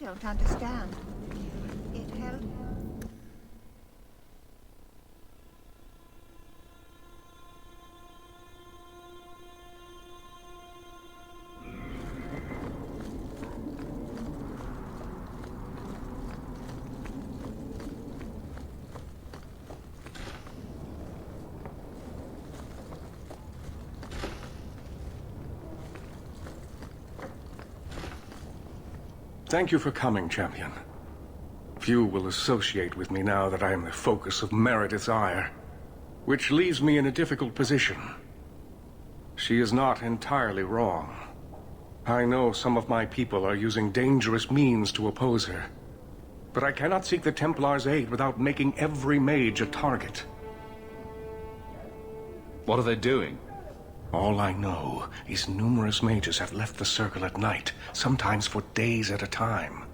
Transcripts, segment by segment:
don't understand. It held... Thank you for coming, champion. Few will associate with me now that I am the focus of Meredith's ire, which leaves me in a difficult position. She is not entirely wrong. I know some of my people are using dangerous means to oppose her, but I cannot seek the Templars' aid without making every mage a target. What are they doing? All I know is numerous mages have left the circle at night, sometimes for days at a time.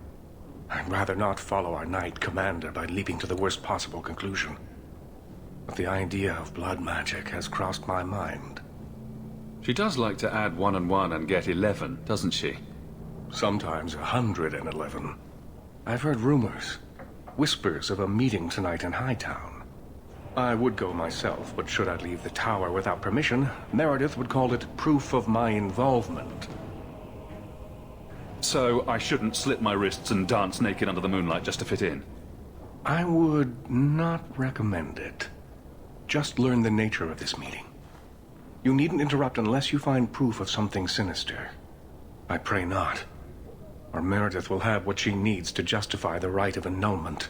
I'd rather not follow our knight commander by leaping to the worst possible conclusion. But the idea of blood magic has crossed my mind. She does like to add 1 and 1 and get 11, doesn't she? Sometimes 111. I've heard rumors, whispers of a meeting tonight in Hightown. I would go myself, but should I leave the tower without permission, Meredith would call it proof of my involvement. So I shouldn't slit my wrists and dance naked under the moonlight just to fit in? I would not recommend it. Just learn the nature of this meeting. You needn't interrupt unless you find proof of something sinister. I pray not, or Meredith will have what she needs to justify the right of annulment.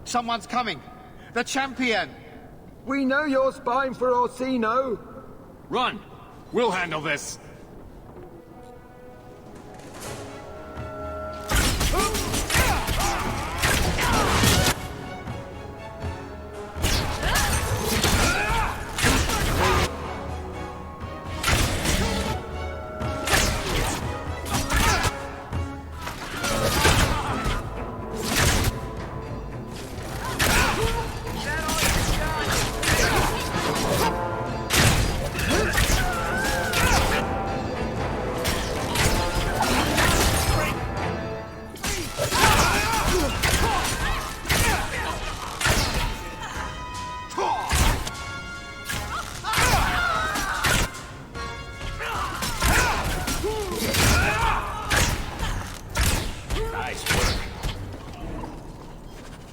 Someone's coming! The champion! We know you're spying for Orsino! Run! We'll handle this!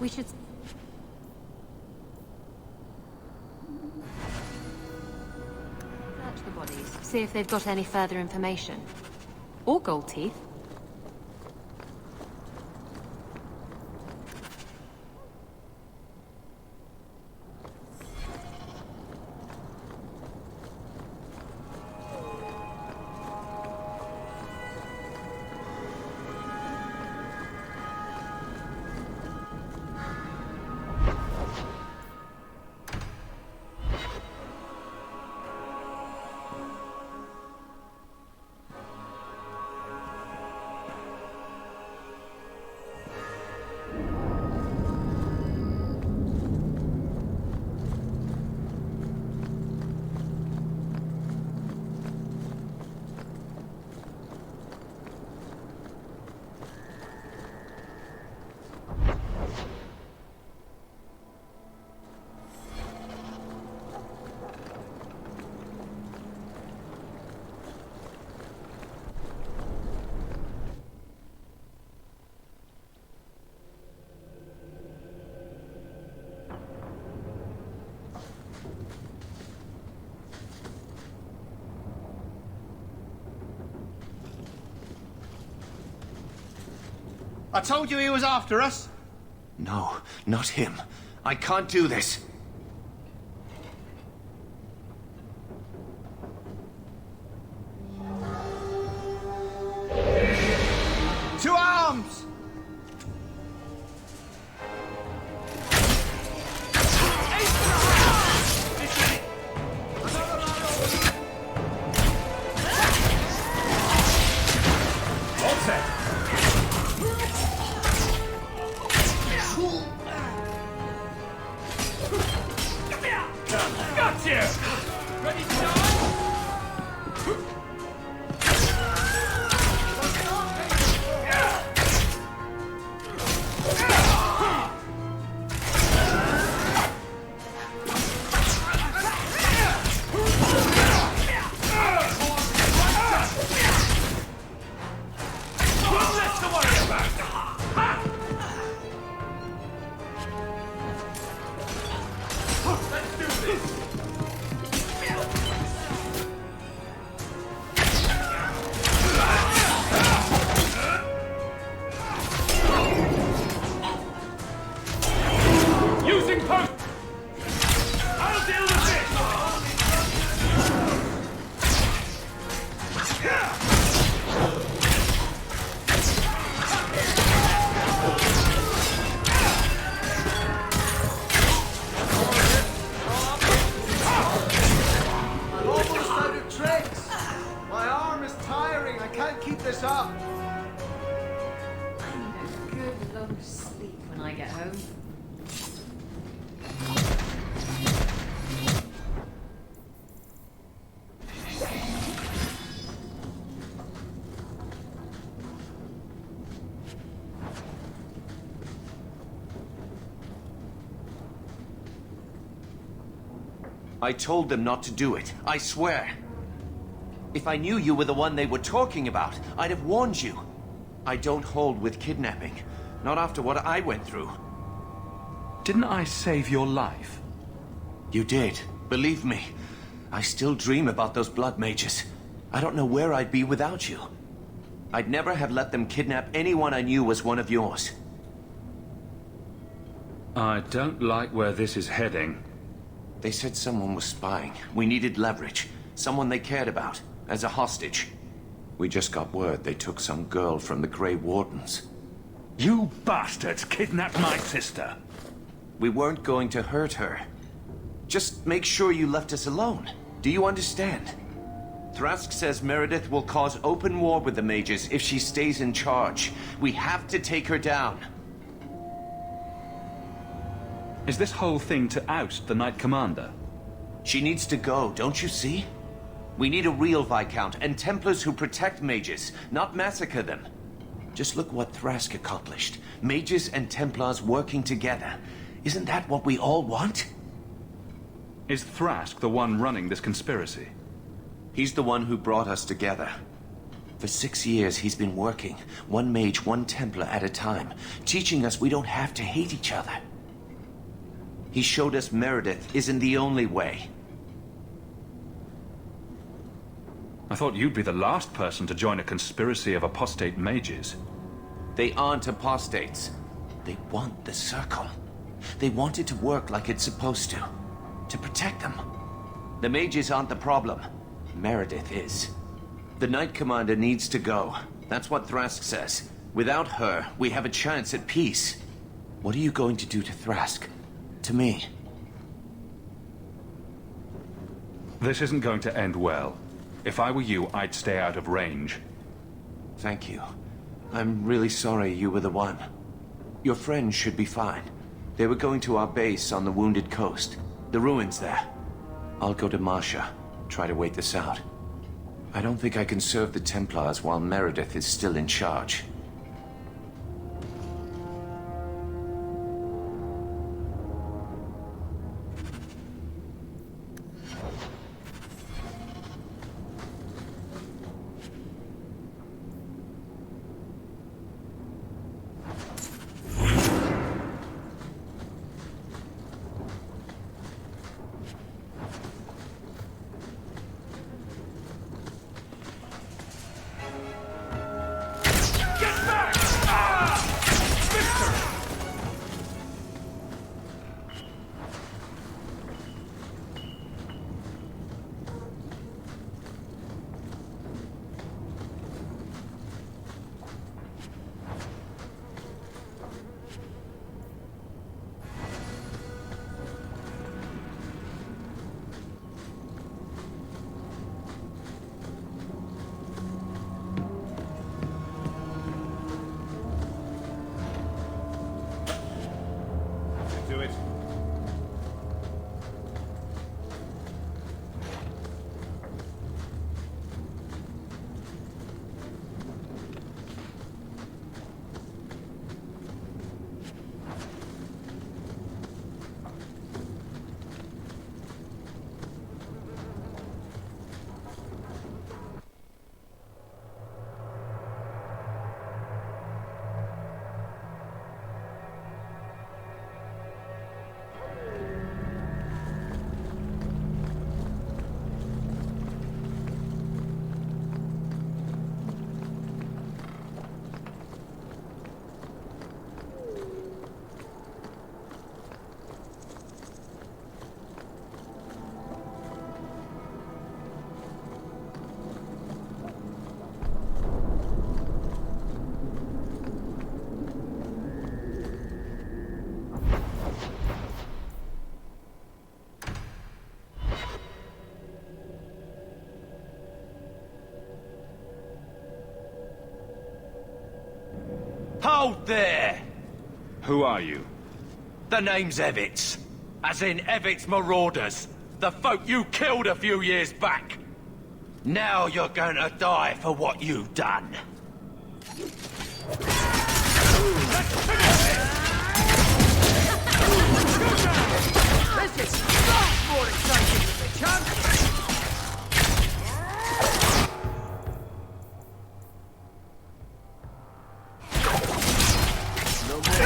We should... search the bodies, see if they've got any further information. Or gold teeth. I told you he was after us. No, not him. I can't do this. To arms! I told them not to do it, I swear. If I knew you were the one they were talking about, I'd have warned you. I don't hold with kidnapping. Not after what I went through. Didn't I save your life? You did. Believe me. I still dream about those blood mages. I don't know where I'd be without you. I'd never have let them kidnap anyone I knew was one of yours. I don't like where this is heading. They said someone was spying. We needed leverage. Someone they cared about. As a hostage. We just got word they took some girl from the Grey Wardens. You bastards kidnapped my sister! We weren't going to hurt her. Just make sure you left us alone. Do you understand? Thrask says Meredith will cause open war with the mages if she stays in charge. We have to take her down. Is this whole thing to oust the Knight Commander? She needs to go, don't you see? We need a real Viscount and Templars who protect mages, not massacre them. Just look what Thrask accomplished. Mages and Templars working together. Isn't that what we all want? Is Thrask the one running this conspiracy? He's the one who brought us together. For 6 years he's been working, one mage, one Templar at a time, teaching us we don't have to hate each other. He showed us Meredith isn't the only way. I thought you'd be the last person to join a conspiracy of apostate mages. They aren't apostates. They want the Circle. They want it to work like it's supposed to protect them. The mages aren't the problem. Meredith is. The Knight Commander needs to go. That's what Thrask says. Without her, we have a chance at peace. What are you going to do to Thrask? To me? This isn't going to end well. If I were you, I'd stay out of range. Thank you. I'm really sorry you were the one. Your friends should be fine. They were going to our base on the Wounded Coast. The ruins there. I'll go to Marsha. Try to wait this out. I don't think I can serve the Templars while Meredith is still in charge. Get Hold there! Who are you? The name's Evitz. As in Evitz Marauders. The folk you killed a few years back. Now you're gonna die for what you've done. Let's finish it! This is much more exciting than the champion! No more.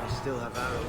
I still have arrows.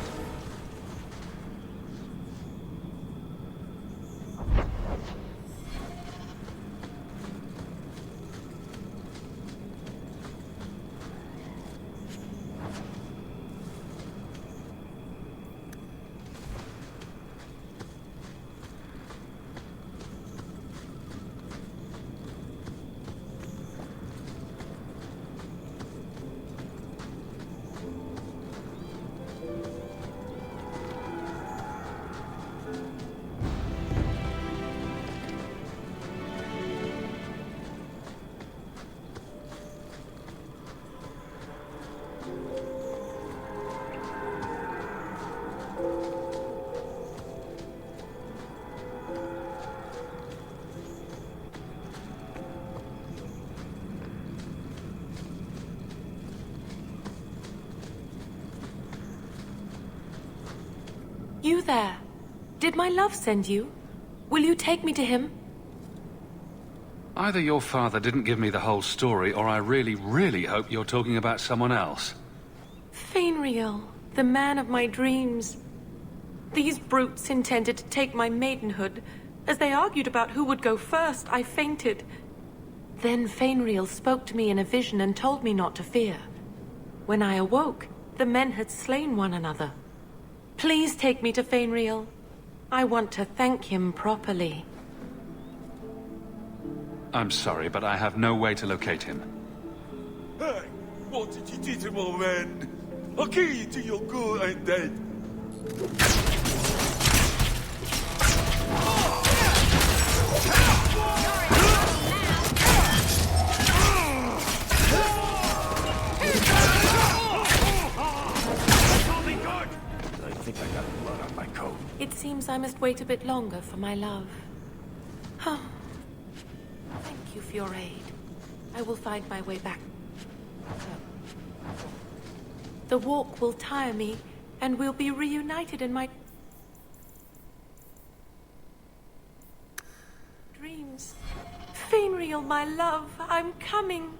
You there. Did my love send you? Will you take me to him? Either your father didn't give me the whole story, or I really, really hope you're talking about someone else. Fainriel, the man of my dreams. These brutes intended to take my maidenhood. As they argued about who would go first, I fainted. Then Fainriel spoke to me in a vision and told me not to fear. When I awoke, the men had slain one another. Please take me to Fainriel. I want to thank him properly. I'm sorry, but I have no way to locate him. Hey, what did you do to my man? I'll kill you till you're good and dead. It seems I must wait a bit longer for my love. Thank you for your aid. I will find my way back. The walk will tire me, and we'll be reunited in my dreams. Fainriel, my love, I'm coming.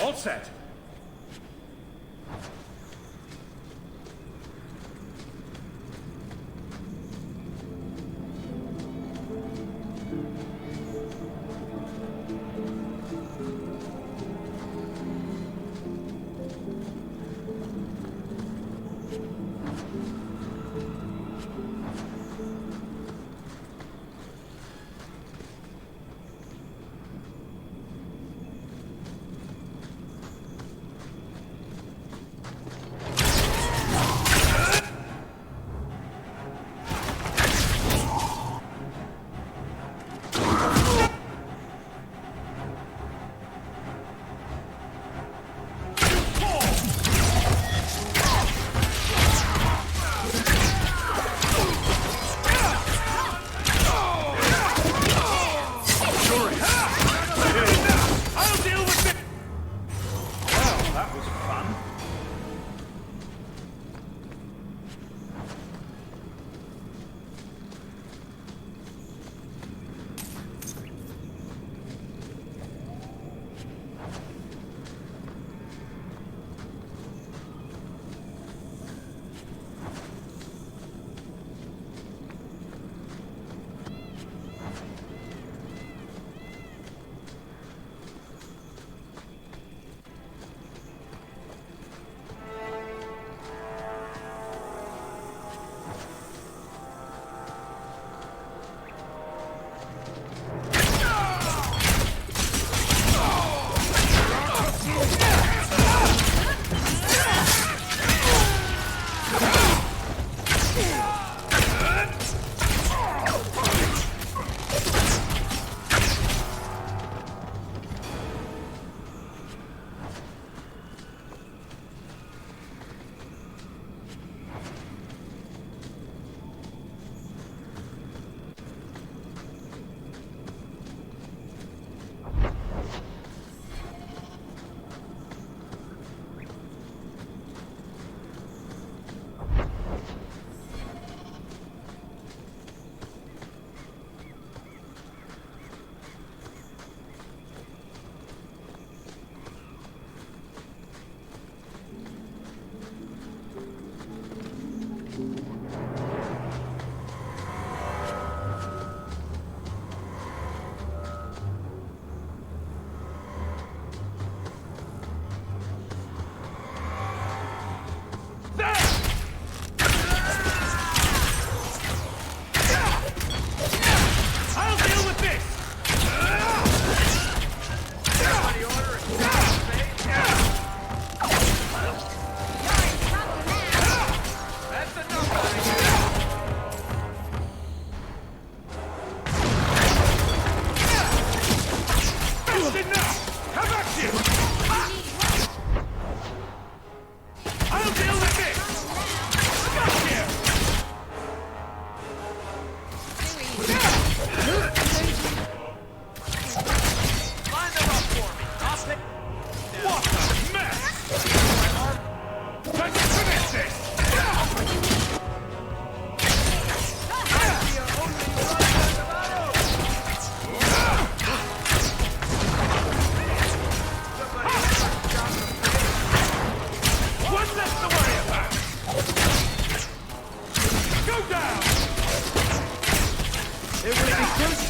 All set.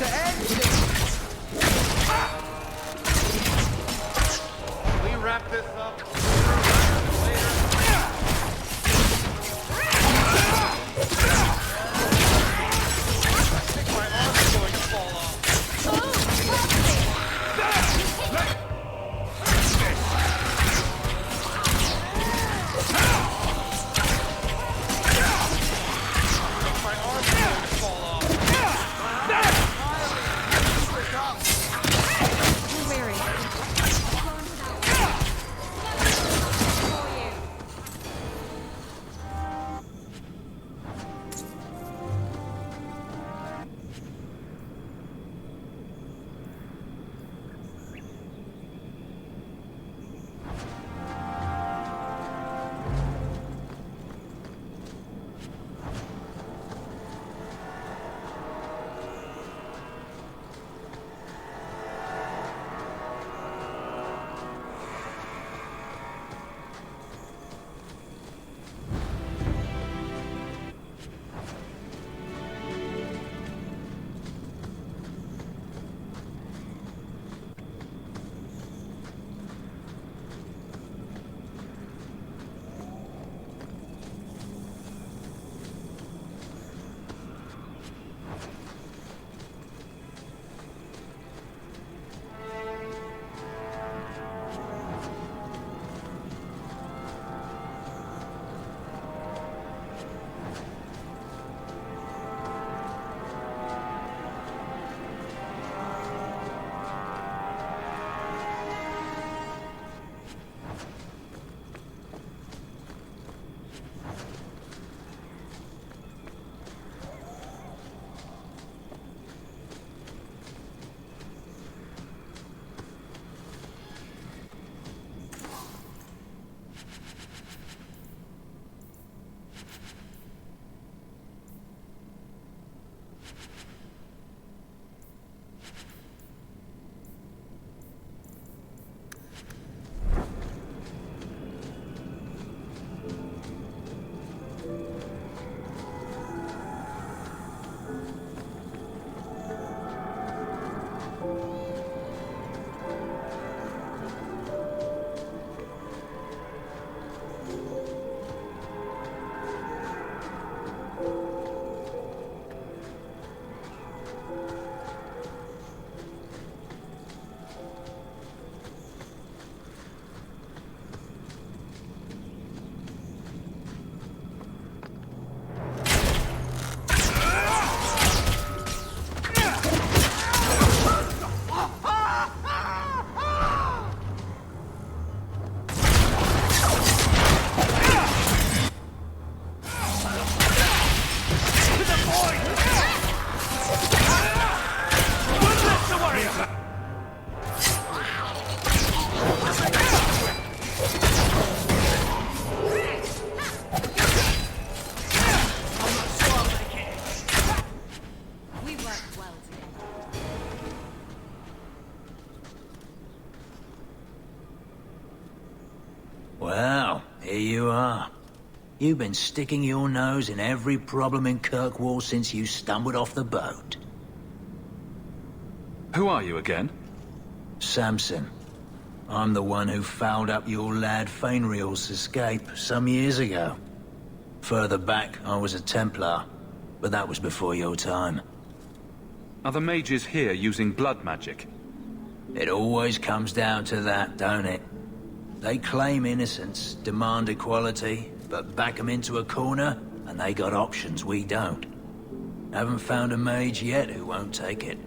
to end. We wrap this up. Well, here you are. You've been sticking your nose in every problem in Kirkwall since you stumbled off the boat. Who are you again? Samson. I'm the one who fouled up your lad Fainriel's escape some years ago. Further back, I was a Templar, but that was before your time. Are the mages here using blood magic? It always comes down to that, don't it? They claim innocence, demand equality, but back them into a corner, and they got options we don't. Haven't found a mage yet who won't take it.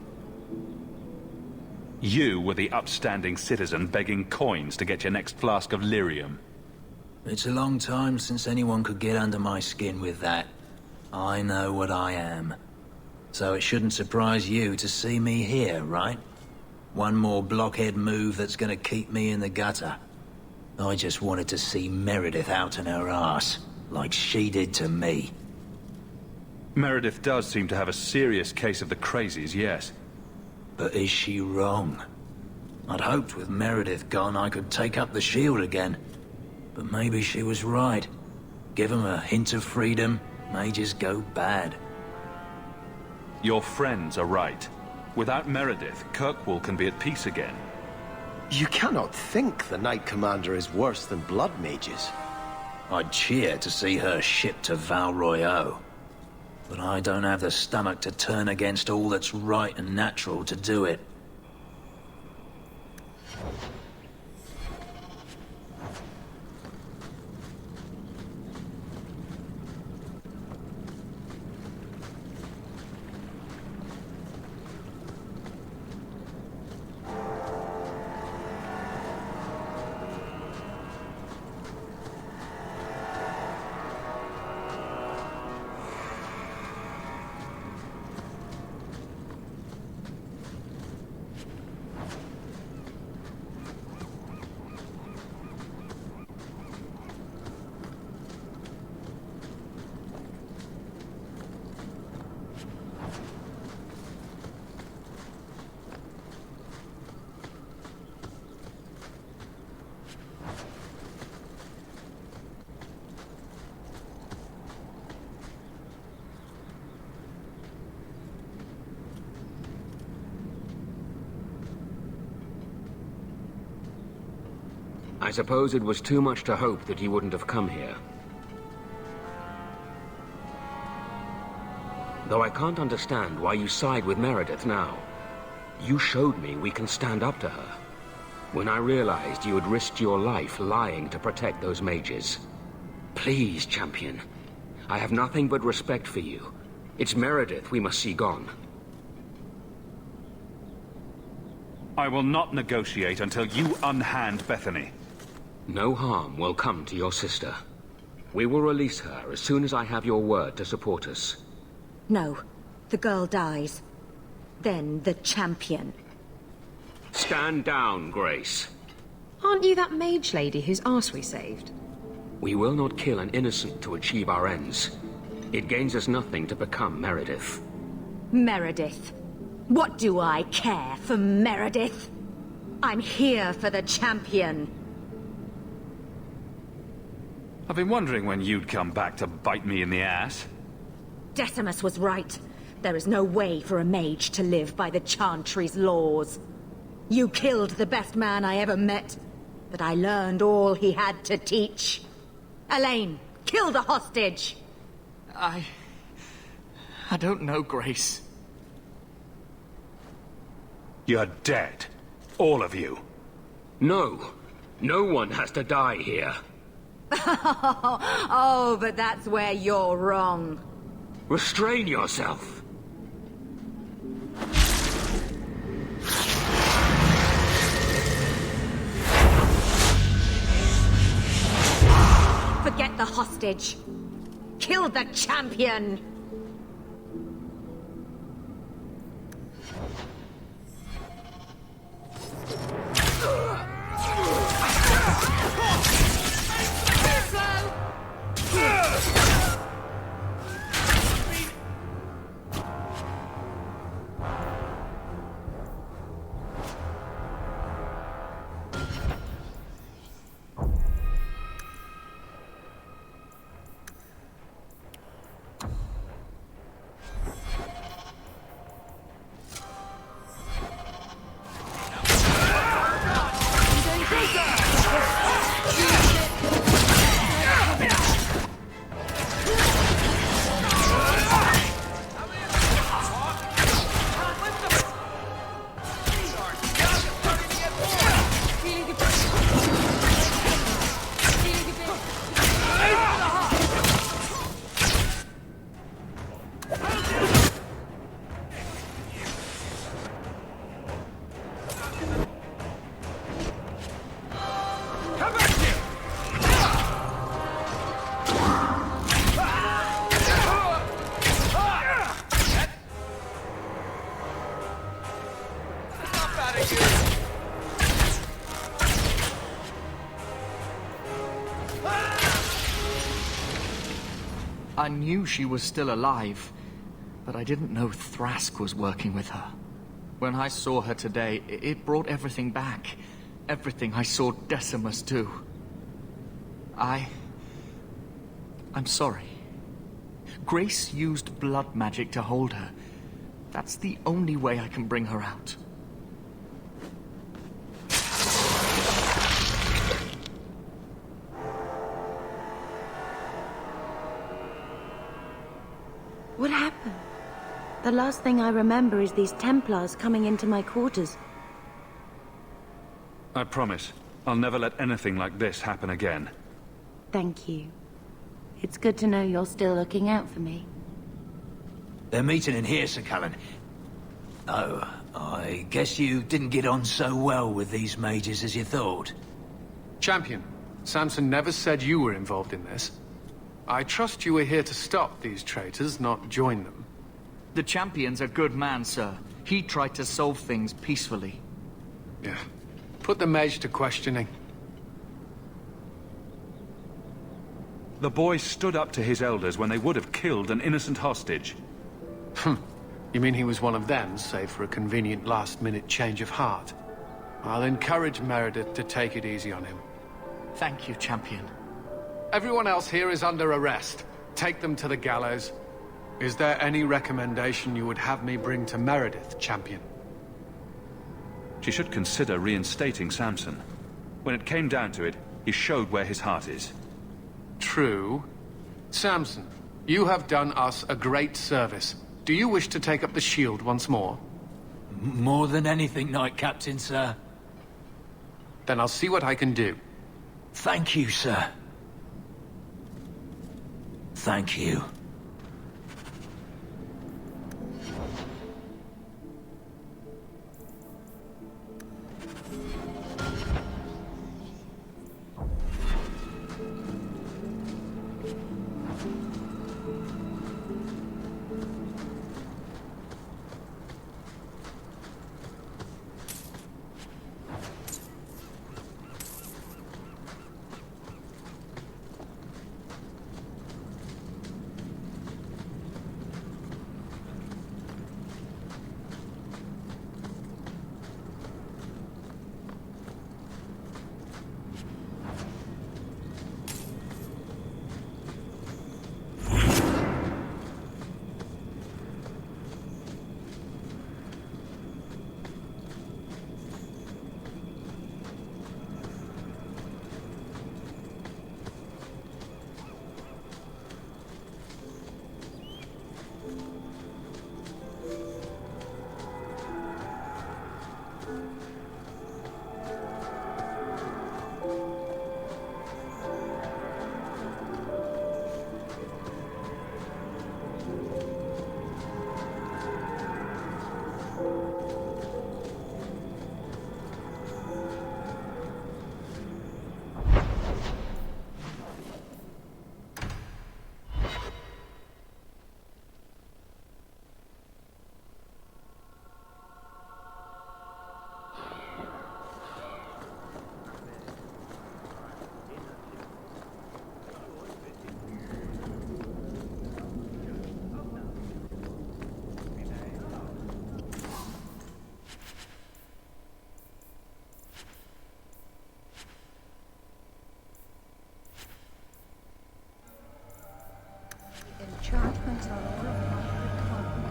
You were the upstanding citizen begging coins to get your next flask of lyrium. It's a long time since anyone could get under my skin with that. I know what I am. So it shouldn't surprise you to see me here, right? One more blockhead move that's gonna keep me in the gutter. I just wanted to see Meredith out in her ass, like she did to me. Meredith does seem to have a serious case of the crazies, yes. But is she wrong? I'd hoped with Meredith gone I could take up the shield again. But maybe she was right. Give 'em a hint of freedom, mages go bad. Your friends are right. Without Meredith, Kirkwall can be at peace again. You cannot think the Knight Commander is worse than blood mages. I'd cheer to see her shipped to Val Royeaux. But I don't have the stomach to turn against all that's right and natural to do it. I suppose it was too much to hope that he wouldn't have come here. Though I can't understand why you side with Meredith now. You showed me we can stand up to her. When I realized you had risked your life lying to protect those mages. Please, champion. I have nothing but respect for you. It's Meredith we must see gone. I will not negotiate until you unhand Bethany. No harm will come to your sister. We will release her as soon as I have your word to support us. No. The girl dies. Then the champion. Stand down, Grace. Aren't you that mage lady whose arse we saved? We will not kill an innocent to achieve our ends. It gains us nothing to become Meredith. Meredith. What do I care for Meredith? I'm here for the champion. I've been wondering when you'd come back to bite me in the ass. Decimus was right. There is no way for a mage to live by the Chantry's laws. You killed the best man I ever met, but I learned all he had to teach. Elaine, kill the hostage! I don't know, Grace. You're dead. All of you. No. No one has to die here. Oh, but that's where you're wrong. Restrain yourself. Forget the hostage. Kill the champion! I knew she was still alive, but I didn't know Thrask was working with her. When I saw her today, it brought everything back. Everything I saw Decimus do. I'm sorry. Grace used blood magic to hold her. That's the only way I can bring her out. What happened? The last thing I remember is these Templars coming into my quarters. I promise, I'll never let anything like this happen again. Thank you. It's good to know you're still looking out for me. They're meeting in here, Sir Cullen. Oh, I guess you didn't get on so well with these mages as you thought. Champion, Samson never said you were involved in this. I trust you were here to stop these traitors, not join them. The Champion's a good man, sir. He tried to solve things peacefully. Yeah. Put the mage to questioning. The boy stood up to his elders when they would have killed an innocent hostage. You mean he was one of them, save for a convenient last-minute change of heart? I'll encourage Meredith to take it easy on him. Thank you, Champion. Everyone else here is under arrest. Take them to the gallows. Is there any recommendation you would have me bring to Meredith, Champion? She should consider reinstating Samson. When it came down to it, he showed where his heart is. True. Samson, you have done us a great service. Do you wish to take up the shield once more? More than anything, Knight Captain, sir. Then I'll see what I can do. Thank you, sir. Thank you. Enchantments are all of my requirement.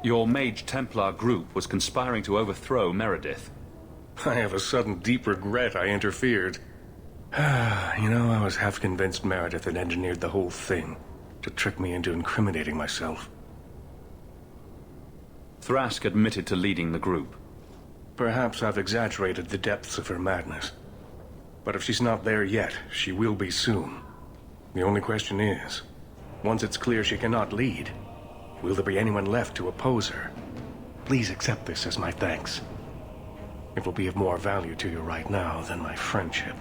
Your Mage Templar group was conspiring to overthrow Meredith. I have a sudden deep regret I interfered. You know, I was half convinced Meredith had engineered the whole thing to trick me into incriminating myself. Thrask admitted to leading the group. Perhaps I've exaggerated the depths of her madness. But if she's not there yet, she will be soon. The only question is, once it's clear she cannot lead, will there be anyone left to oppose her? Please accept this as my thanks. It will be of more value to you right now than my friendship.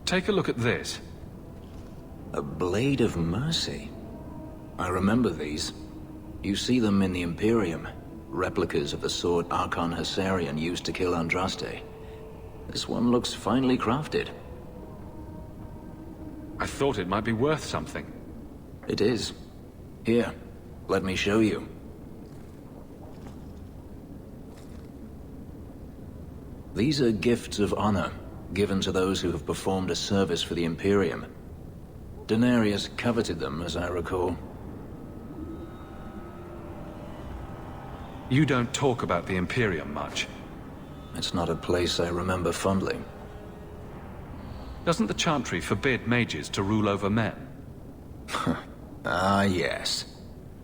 Take a look at this. A Blade of Mercy. I remember these. You see them in the Imperium. Replicas of the sword Archon Husarian used to kill Andraste. This one looks finely crafted. I thought it might be worth something. It is. Here, let me show you. These are gifts of honor, given to those who have performed a service for the Imperium. Denarius coveted them, as I recall. You don't talk about the Imperium much. It's not a place I remember fondly. Doesn't the Chantry forbid mages to rule over men? Ah, yes.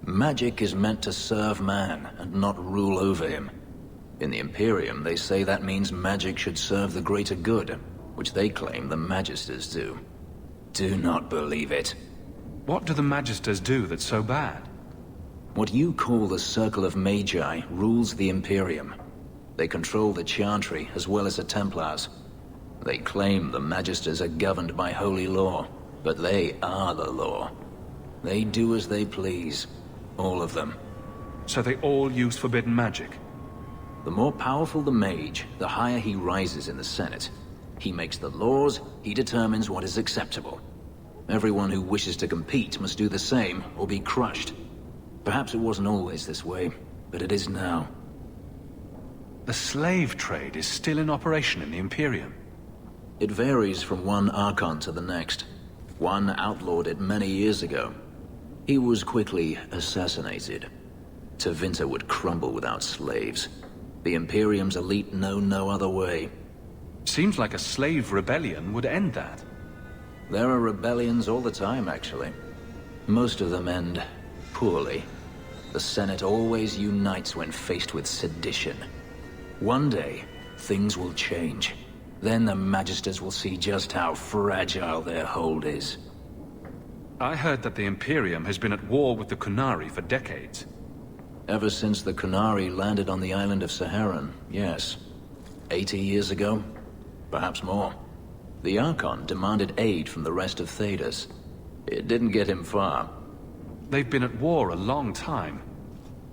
Magic is meant to serve man, and not rule over him. In the Imperium, they say that means magic should serve the greater good, which they claim the Magisters do. Do not believe it. What do the Magisters do that's so bad? What you call the Circle of Magi rules the Imperium. They control the Chantry as well as the Templars. They claim the Magisters are governed by holy law, but they are the law. They do as they please. All of them. So they all use forbidden magic? The more powerful the mage, the higher he rises in the Senate. He makes the laws, he determines what is acceptable. Everyone who wishes to compete must do the same, or be crushed. Perhaps it wasn't always this way, but it is now. The slave trade is still in operation in the Imperium. It varies from one Archon to the next. One outlawed it many years ago. He was quickly assassinated. Tevinter would crumble without slaves. The Imperium's elite know no other way. Seems like a slave rebellion would end that. There are rebellions all the time, actually. Most of them end poorly. The Senate always unites when faced with sedition. One day, things will change. Then the Magisters will see just how fragile their hold is. I heard that the Imperium has been at war with the Qunari for decades. Ever since the Qunari landed on the island of Saharan, yes. 80 years ago? Perhaps more. The Archon demanded aid from the rest of Thedas. It didn't get him far. They've been at war a long time.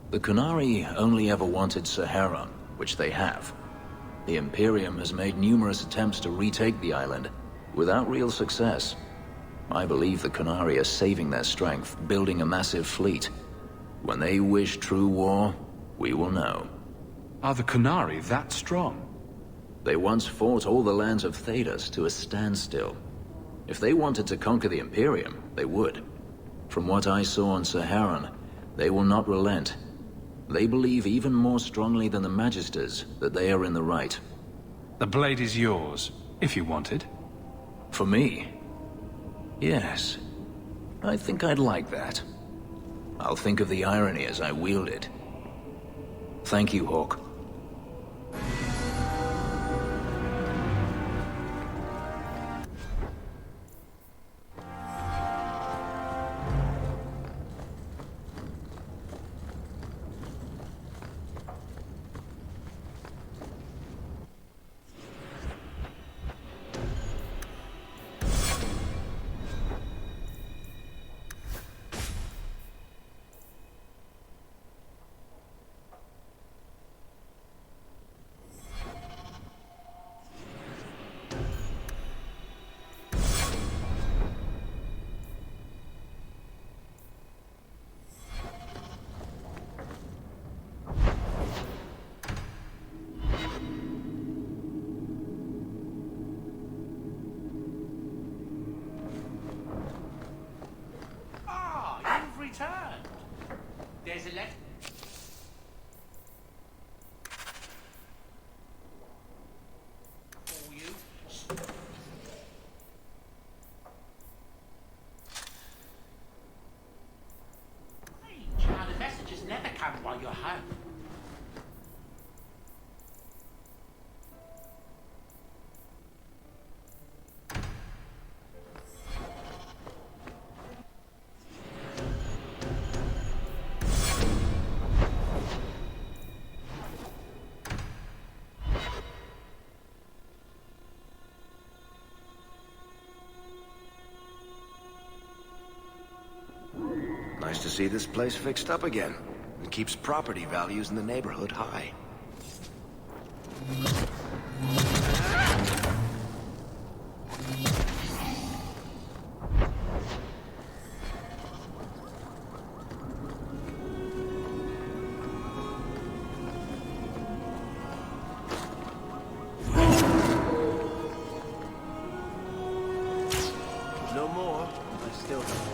The Qunari only ever wanted Saharan, which they have. The Imperium has made numerous attempts to retake the island, without real success. I believe the Qunari are saving their strength, building a massive fleet. When they wish true war, we will know. Are the Qunari that strong? They once fought all the lands of Thedas to a standstill. If they wanted to conquer the Imperium, they would. From what I saw on Saharan, they will not relent. They believe even more strongly than the Magisters that they are in the right. The blade is yours, if you want it. For me? Yes. I think I'd like that. I'll think of the irony as I wield it. Thank you, Hawk. There's a letter. For you. Now the messages never come while you're home. Nice to see this place fixed up again. It keeps property values in the neighborhood high. No more. I still have.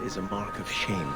Is a mark of shame.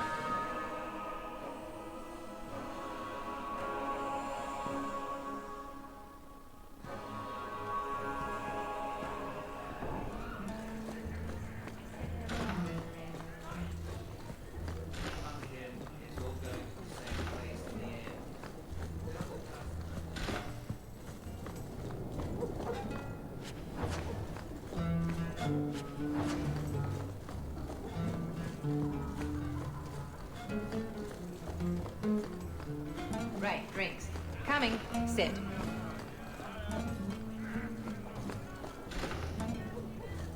Right, drinks. Coming. Sit.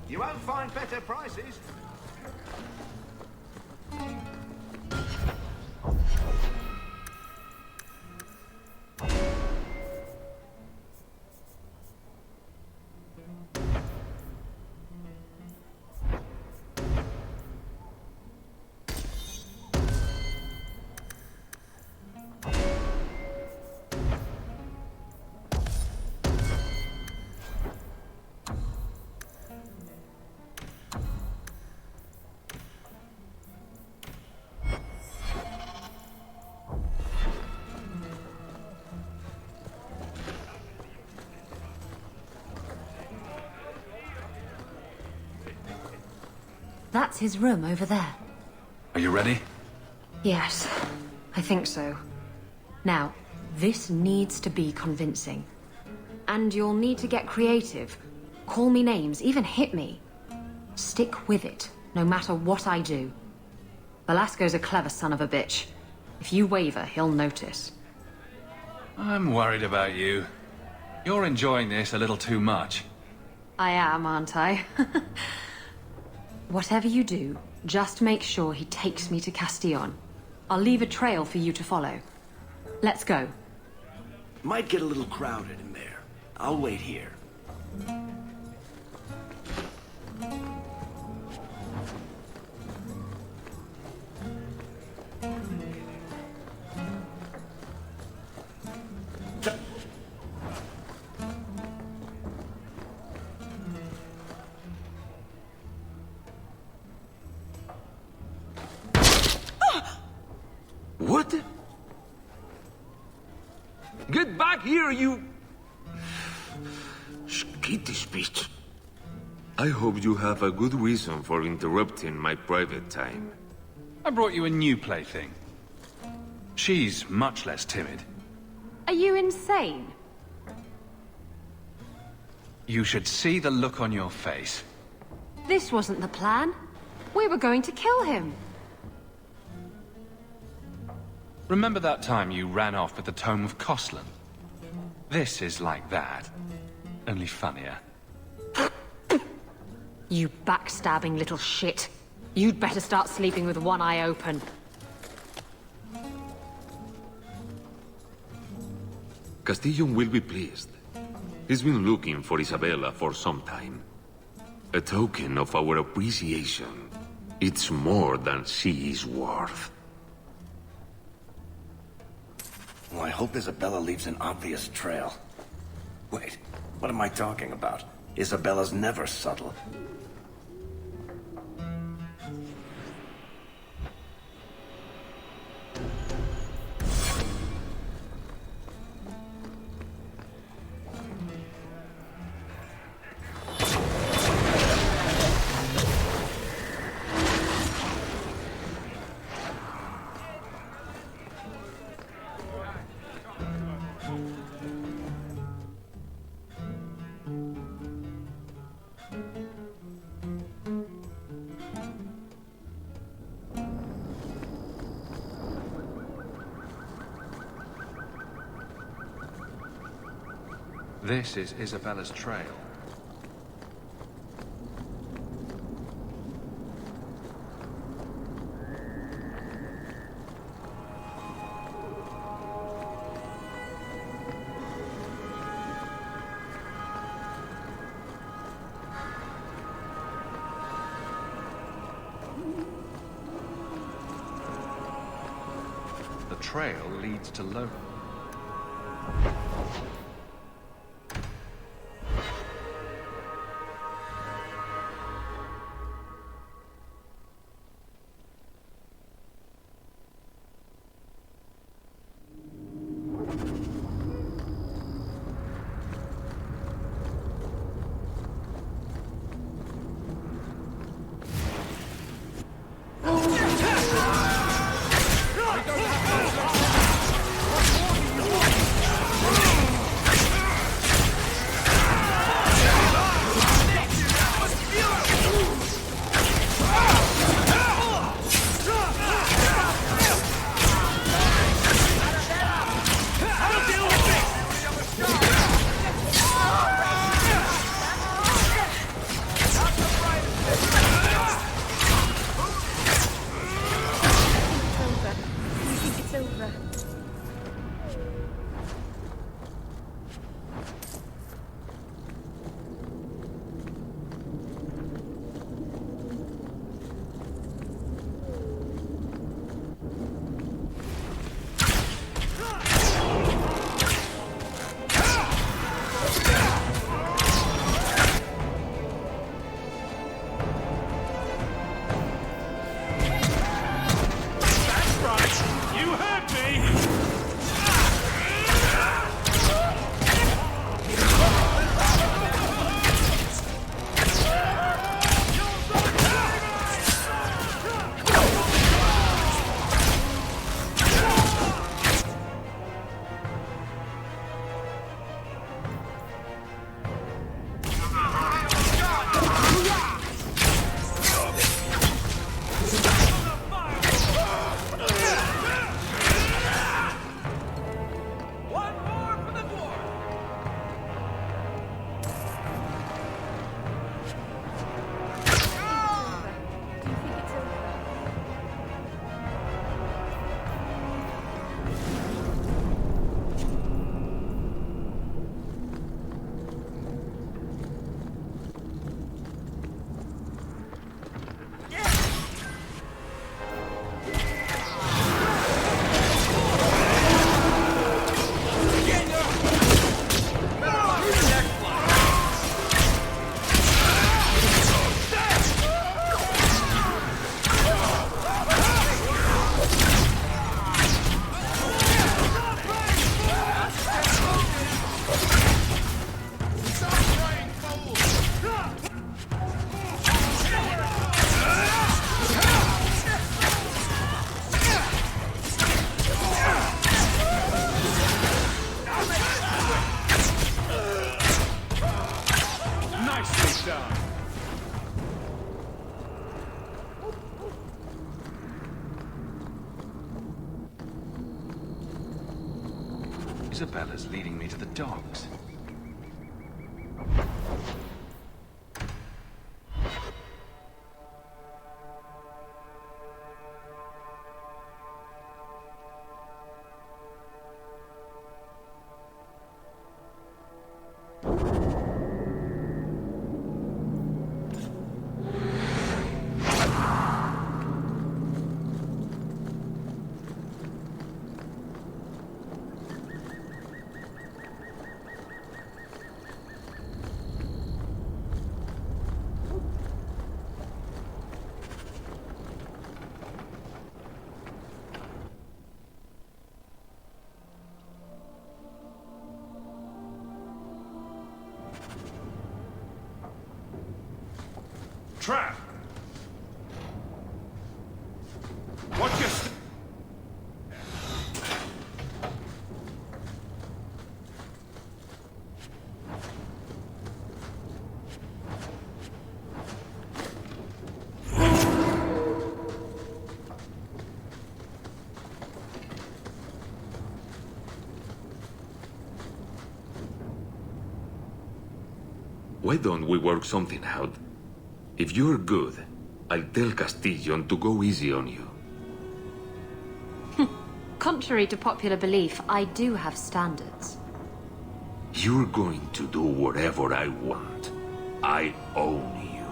You won't find better prices. That's his room over there. Are you ready? Yes, I think so. Now, this needs to be convincing. And you'll need to get creative. Call me names, even hit me. Stick with it, no matter what I do. Velasco's a clever son of a bitch. If you waver, he'll notice. I'm worried about you. You're enjoying this a little too much. I am, aren't I? Whatever you do, just make sure he takes me to Castillon. I'll leave a trail for you to follow. Let's go. Might get a little crowded in there. I'll wait here. What? Get back here, you... Skitty speech. I hope you have a good reason for interrupting my private time. I brought you a new plaything. She's much less timid. Are you insane? You should see the look on your face. This wasn't the plan. We were going to kill him. Remember that time you ran off with the Tome of Koslan? This is like that, only funnier. You backstabbing little shit. You'd better start sleeping with one eye open. Castillon will be pleased. He's been looking for Isabella for some time. A token of our appreciation. It's more than she is worth. Well, I hope Isabella leaves an obvious trail. Wait, what am I talking about? Isabella's never subtle. This is Isabella's trail. The trail leads to Low. Isabella's leading me to the docks. Trap! Watch your Why don't we work something out? If you're good, I'll tell Castillon to go easy on you. Contrary to popular belief, I do have standards. You're going to do whatever I want. I own you.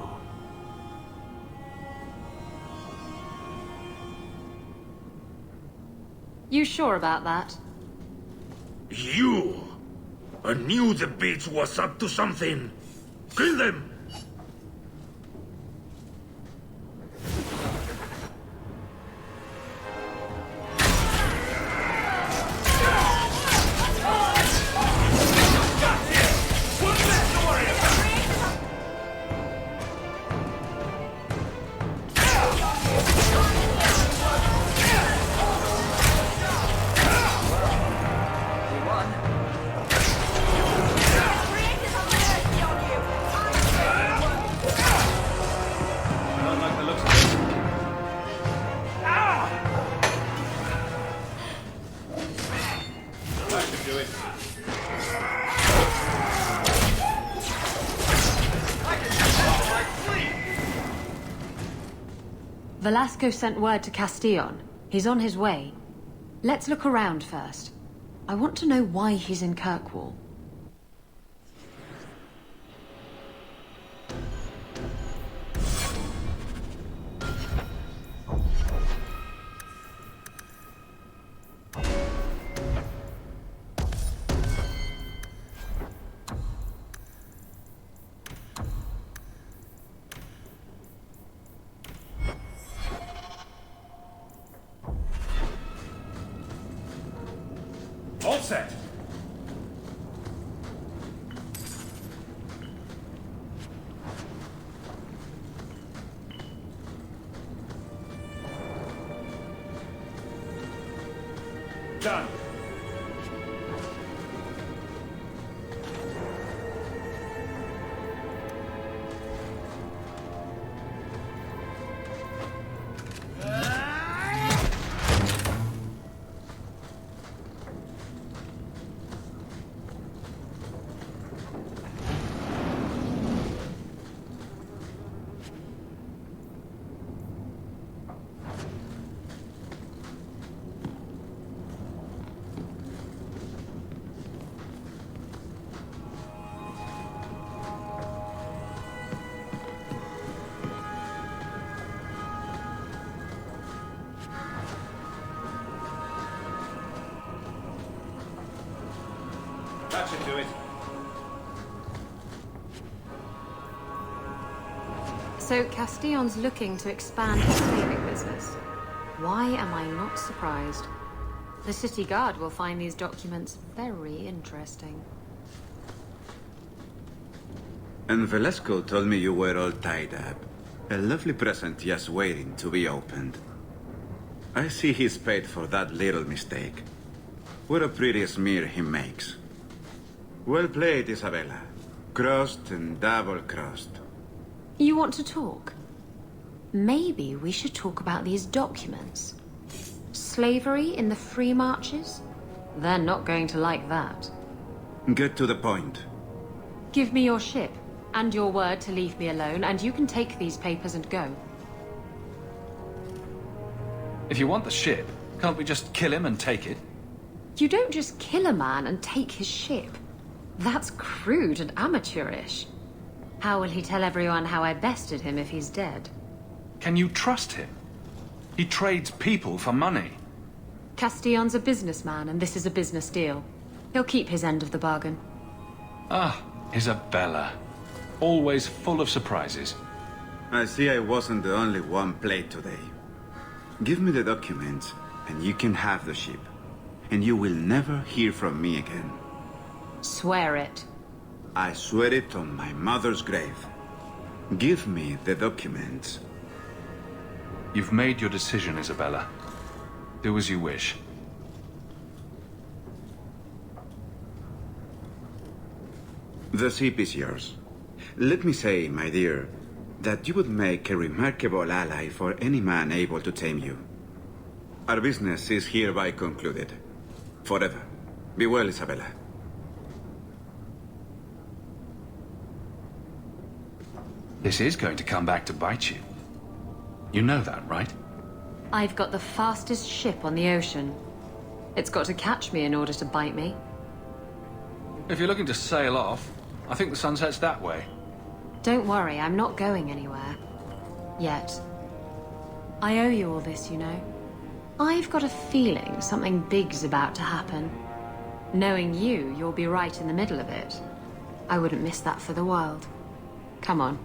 You sure about that? You! I knew the bitch was up to something! Kill them! Velasco sent word to Castillon. He's on his way. Let's look around first. I want to know why he's in Kirkwall. All set. Done. That should do it. So Castillon's looking to expand his slaving business. Why am I not surprised? The city guard will find these documents very interesting. And Velasco told me you were all tied up. A lovely present just waiting to be opened. I see he's paid for that little mistake. What a pretty smear he makes. Well played, Isabella. Crossed and double-crossed. You want to talk? Maybe we should talk about these documents. Slavery in the free marches? They're not going to like that. Get to the point. Give me your ship, and your word to leave me alone, and you can take these papers and go. If you want the ship, can't we just kill him and take it? You don't just kill a man and take his ship. That's crude and amateurish. How will he tell everyone how I bested him if he's dead? Can you trust him? He trades people for money. Castillon's a businessman, and this is a business deal. He'll keep his end of the bargain. Ah, Isabella. Always full of surprises. I see I wasn't the only one played today. Give me the documents, and you can have the ship. And you will never hear from me again. Swear it. I swear it on my mother's grave. Give me the documents. You've made your decision, Isabella. Do as you wish. The ship is yours. Let me say, my dear, that you would make a remarkable ally for any man able to tame you. Our business is hereby concluded. Forever. Be well, Isabella. This is going to come back to bite you. You know that, right? I've got the fastest ship on the ocean. It's got to catch me in order to bite me. If you're looking to sail off, I think the sun sets that way. Don't worry, I'm not going anywhere. Yet. I owe you all this, you know. I've got a feeling something big's about to happen. Knowing you, you'll be right in the middle of it. I wouldn't miss that for the world. Come on.